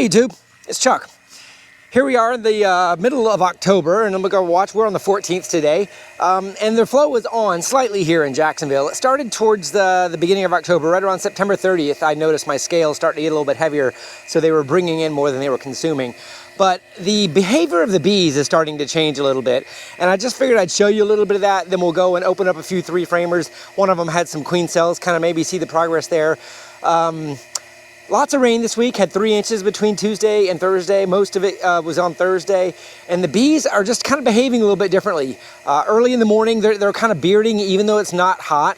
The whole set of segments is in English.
Hey YouTube, it's Chuck. Here we are in the middle of October, and I'm gonna go watch. We're on the 14th today, and the flow was on slightly here in Jacksonville. It started towards the beginning of October, right around September 30th. I noticed my scales starting to get a little bit heavier, so they were bringing in more than they were consuming. But the behavior of the bees is starting to change a little bit, and I just figured I'd show you a little bit of that. Then we'll go and open up a few three framers. One of them had some queen cells, kind of maybe see the progress there. Lots of rain this week, had 3 inches between Tuesday and Thursday. Most of it was on Thursday. And the bees are just kind of behaving a little bit differently. Early in the morning, they're kind of bearding even though it's not hot,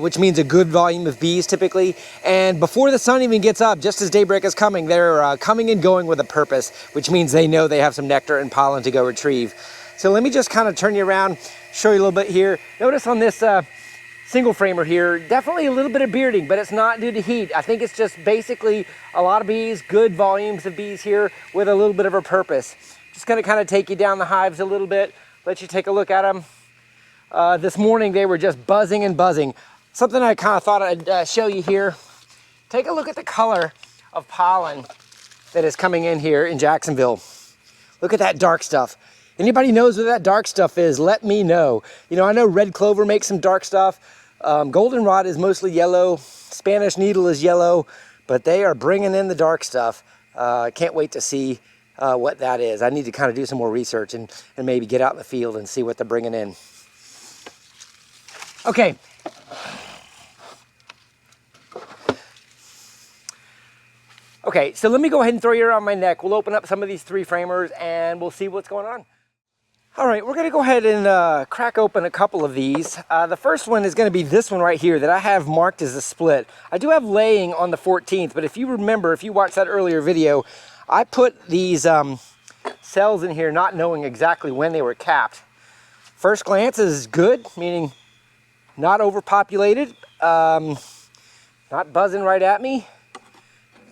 which means a good volume of bees typically. And before the sun even gets up, just as daybreak is coming, they're coming and going with a purpose, which means they know they have some nectar and pollen to go retrieve. So let me just kind of turn you around, show you a little bit here. Notice on this single framer here, definitely a little bit of bearding, but it's not due to heat. I think it's just basically a lot of bees, good volumes of bees here with a little bit of a purpose. Just gonna kind of take you down the hives a little bit, let you take a look at them. This morning they were just buzzing and buzzing. Something I kind of thought I'd show you here. Take a look at the color of pollen that is coming in here in Jacksonville. Look at that dark stuff. Anybody knows what that dark stuff is, let me know. You know, I know red clover makes some dark stuff. Goldenrod is mostly yellow. Spanish needle is yellow, but they are bringing in the dark stuff. I can't wait to see what that is. I need to kind of do some more research and maybe get out in the field and see what they're bringing in. Okay. Okay, so let me go ahead and throw you around my neck. We'll open up some of these three framers and we'll see what's going on. All right, we're gonna go ahead and crack open a couple of these. The first one is gonna be this one right here that I have marked as a split. I do have laying on the 14th, but if you remember, if you watched that earlier video, I put these cells in here not knowing exactly when they were capped. First glance is good, meaning not overpopulated, not buzzing right at me.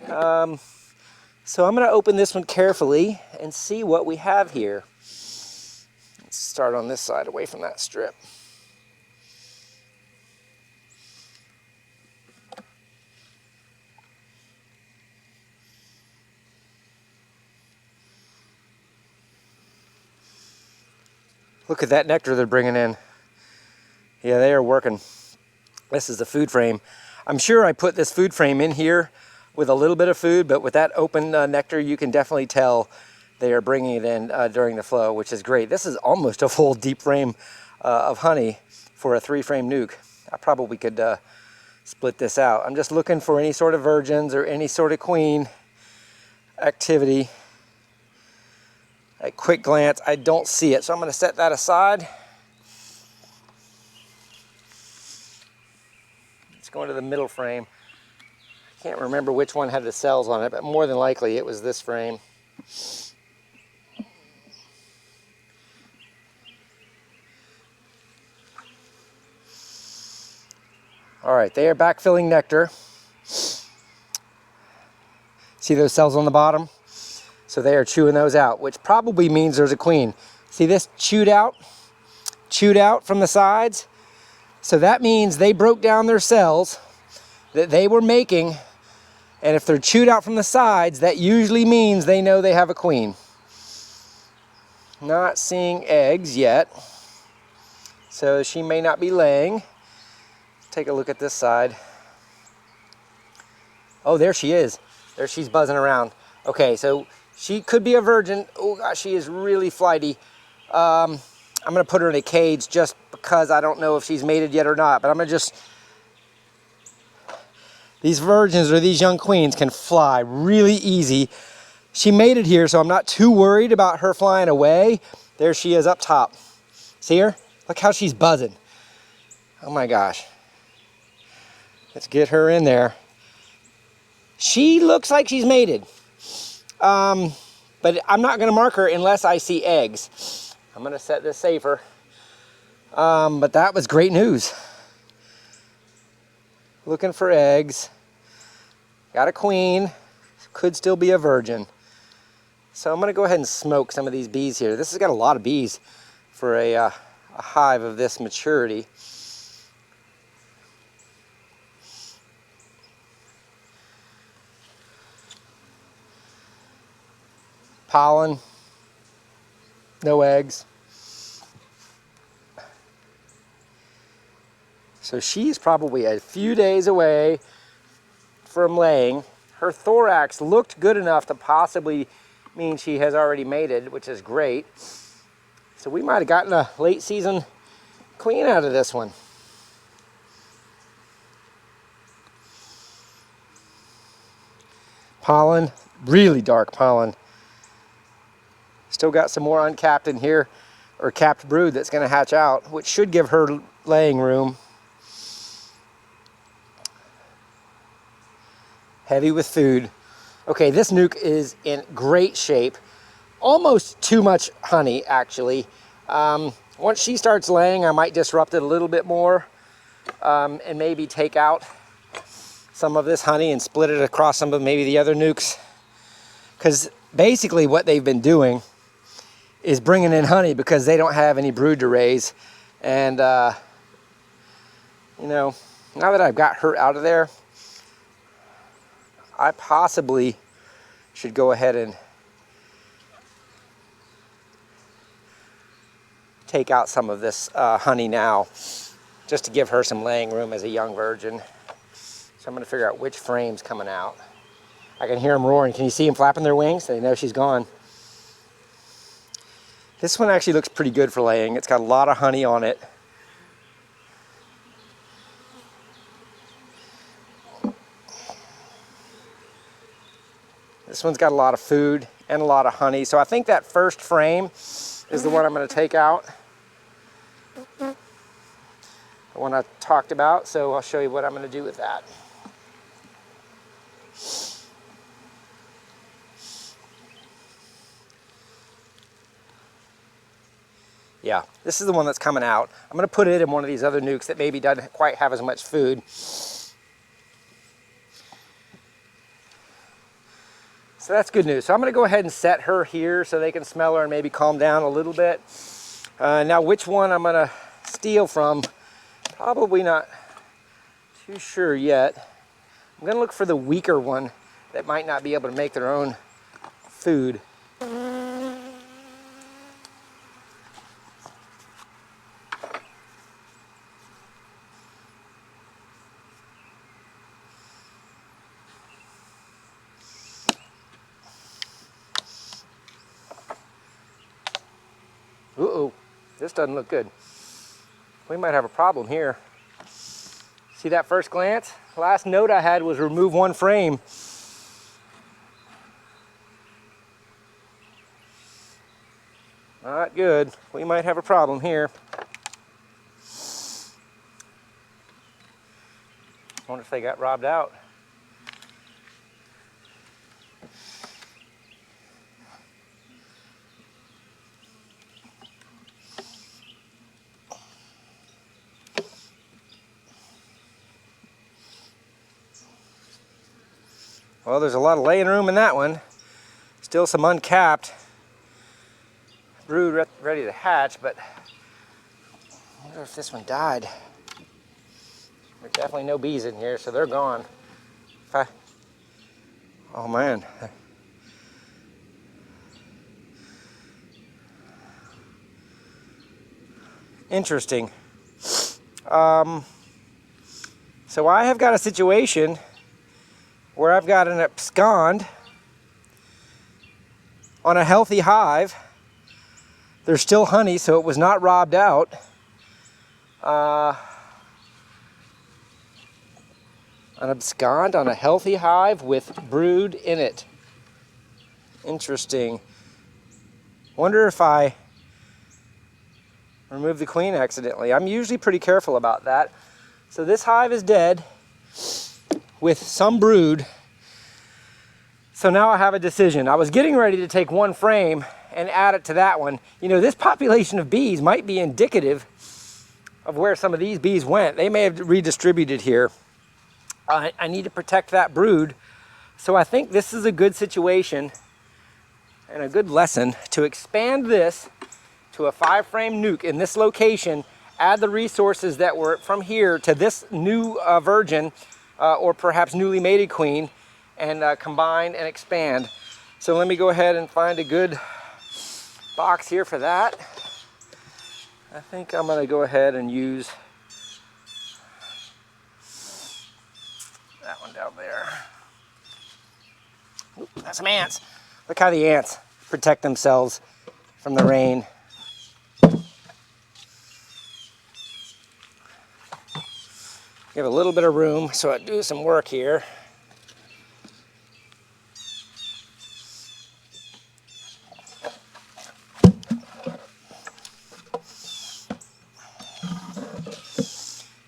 So I'm gonna open this one carefully and see what we have here. Let's start on this side away from that strip. Look at that nectar they're bringing in. Yeah, they are working. This is the food frame. I'm sure I put this food frame in here with a little bit of food, but with that open nectar, you can definitely tell they are bringing it in during the flow, which is great. This is almost a full deep frame of honey for a 3-frame nuke. I probably could split this out. I'm just looking for any sort of virgins or any sort of queen activity. At quick glance, I don't see it, so I'm gonna set that aside. Let's go into the middle frame. I can't remember which one had the cells on it, but more than likely it was this frame. All right, they are backfilling nectar. See those cells on the bottom? So they are chewing those out, which probably means there's a queen. See this chewed out from the sides? So that means they broke down their cells that they were making, and if they're chewed out from the sides, that usually means they know they have a queen. Not seeing eggs yet, so she may not be laying. Take a look at this side. Oh, there she is. There she's buzzing around. Okay, so she could be a virgin. Oh gosh, she is really flighty. I'm gonna put her in a cage just because I don't know if she's mated yet or not, but I'm gonna just, these virgins or these young queens can fly really easy. She mated here, so I'm not too worried about her flying away. There she is up top. See her? Look how she's buzzing. Oh my gosh. Let's get her in there. She looks like she's mated. But I'm not gonna mark her unless I see eggs. I'm gonna set this safer. But that was great news. Looking for eggs. Got a queen. Could still be a virgin. So I'm gonna go ahead and smoke some of these bees here. This has got a lot of bees for a hive of this maturity. pollen, no eggs. So she's probably a few days away from laying. Her thorax looked good enough to possibly mean she has already mated, which is great. So we might have gotten a late season queen out of this one. Pollen, really dark pollen. Still got some more uncapped in here, or capped brood that's going to hatch out, which should give her laying room. Heavy with food. Okay, this nuke is in great shape. Almost too much honey, actually. Once she starts laying, I might disrupt it a little bit more and maybe take out some of this honey and split it across some of maybe the other nukes. Because basically what they've been doing is bringing in honey because they don't have any brood to raise. And, you know, now that I've got her out of there, I possibly should go ahead and take out some of this honey now, just to give her some laying room as a young virgin. So I'm going to figure out which frame's coming out. I can hear them roaring. Can you see them flapping their wings? They know she's gone. This one actually looks pretty good for laying. It's got a lot of honey on it. This one's got a lot of food and a lot of honey. So I think that first frame is the one I'm going to take out. The one I talked about. So I'll show you what I'm going to do with that. Yeah, this is the one that's coming out. I'm going to put it in one of these other nukes that maybe doesn't quite have as much food. So that's good news. So I'm going to go ahead and set her here so they can smell her and maybe calm down a little bit. Now which one I'm going to steal from, probably not too sure yet. I'm going to look for the weaker one that might not be able to make their own food. Uh-oh, this doesn't look good. We might have a problem here. See that first glance? Last note I had was remove one frame. Not good. We might have a problem here. I wonder if they got robbed out. Well, there's a lot of laying room in that one. Still some uncapped brood ready to hatch, but I wonder if this one died. There's definitely no bees in here, so they're gone. Oh man. Interesting. So I have got a situation where I've got an abscond on a healthy hive. There's still honey, so it was not robbed out. An abscond on a healthy hive with brood in it. Interesting. Wonder if I removed the queen accidentally. I'm usually pretty careful about that. So this hive is dead with some brood. So now I have a decision. I was getting ready to take one frame and add it to that one. You know, this population of bees might be indicative of where some of these bees went. They may have redistributed here. I need to protect that brood. So I think this is a good situation and a good lesson to expand this to a 5-frame nuke in this location, add the resources that were from here to this new virgin or perhaps newly mated queen, and combine and expand. So let me go ahead and find a good box here for that. I think I'm going to go ahead and use that one down there. Ooh, that's some ants. Look how the ants protect themselves from the rain. Give a little bit of room so I do some work here.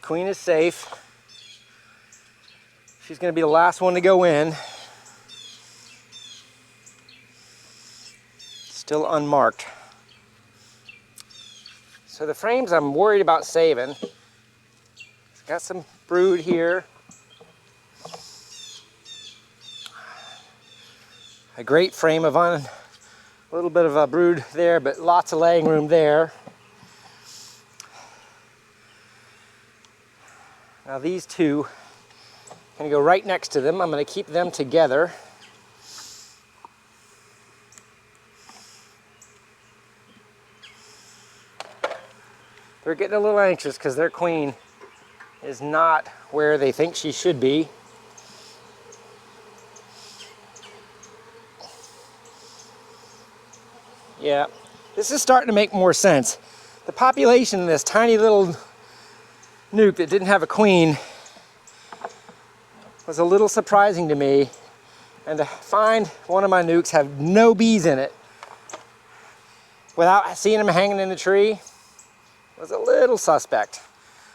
Queen is safe. She's going to be the last one to go in. Still unmarked. So the frames I'm worried about saving. Got some brood here. A great frame of a little bit of a brood there, but lots of laying room there. Now these two, I'm going to go right next to them. I'm going to keep them together. They're getting a little anxious because their queen is not where they think she should be. Yeah, this is starting to make more sense. The population in this tiny little nuke that didn't have a queen was a little surprising to me. And to find one of my nukes have no bees in it without seeing them hanging in the tree was a little suspect.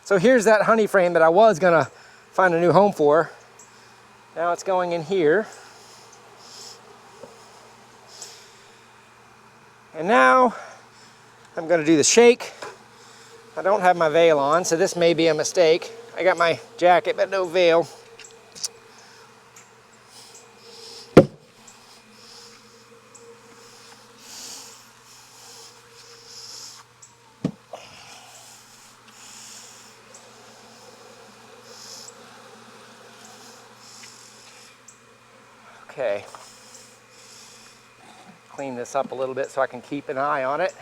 So here's that honey frame that I was gonna find a new home for. Now it's going in here. And now I'm gonna do the shake. I don't have my veil on, so this may be a mistake. I got my jacket, but no veil. Okay. Clean this up a little bit so I can keep an eye on it.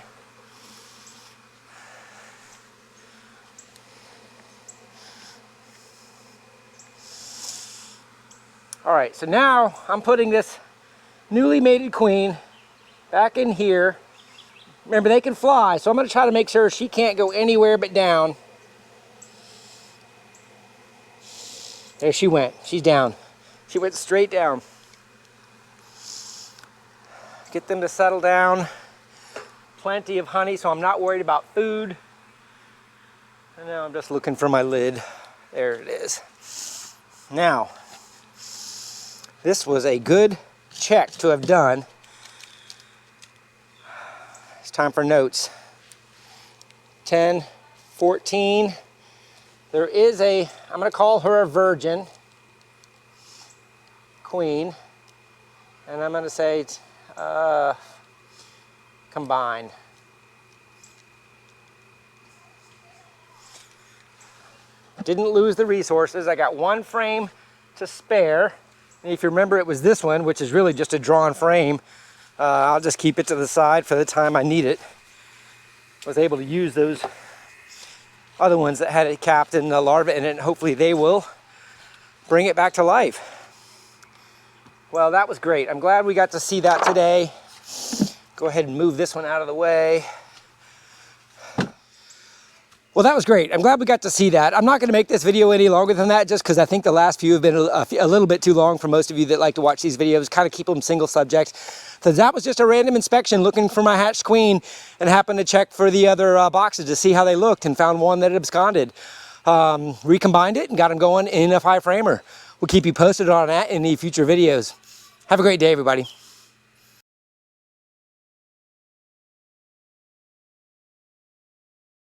All right, so now I'm putting this newly mated queen back in here. Remember, they can fly, so I'm going to try to make sure she can't go anywhere but down. There she went. She's down. She went straight down. Get them to settle down. Plenty of honey, so I'm not worried about food. And now I'm just looking for my lid. There it is. Now, this was a good check to have done. It's time for notes. 10, 14. There is a, I'm going to call her a virgin queen. And I'm going to say combined. Didn't lose the resources. I got one frame to spare. And if you remember, it was this one, which is really just a drawn frame. I'll just keep it to the side for the time I need it. Was able to use those other ones that had it capped in the larva in it, and hopefully they will bring it back to life. Well, that was great. I'm glad we got to see that today. Go ahead and move this one out of the way. Well, that was great. I'm glad we got to see that. I'm not going to make this video any longer than that, just because I think the last few have been a little bit too long for most of you that like to watch these videos, kind of keep them single subject. So that was just a random inspection looking for my hatched queen, and happened to check for the other boxes to see how they looked, and found one that had absconded. Recombined it and got them going in a 5 framer. We'll keep you posted on that in any future videos. Have a great day, everybody.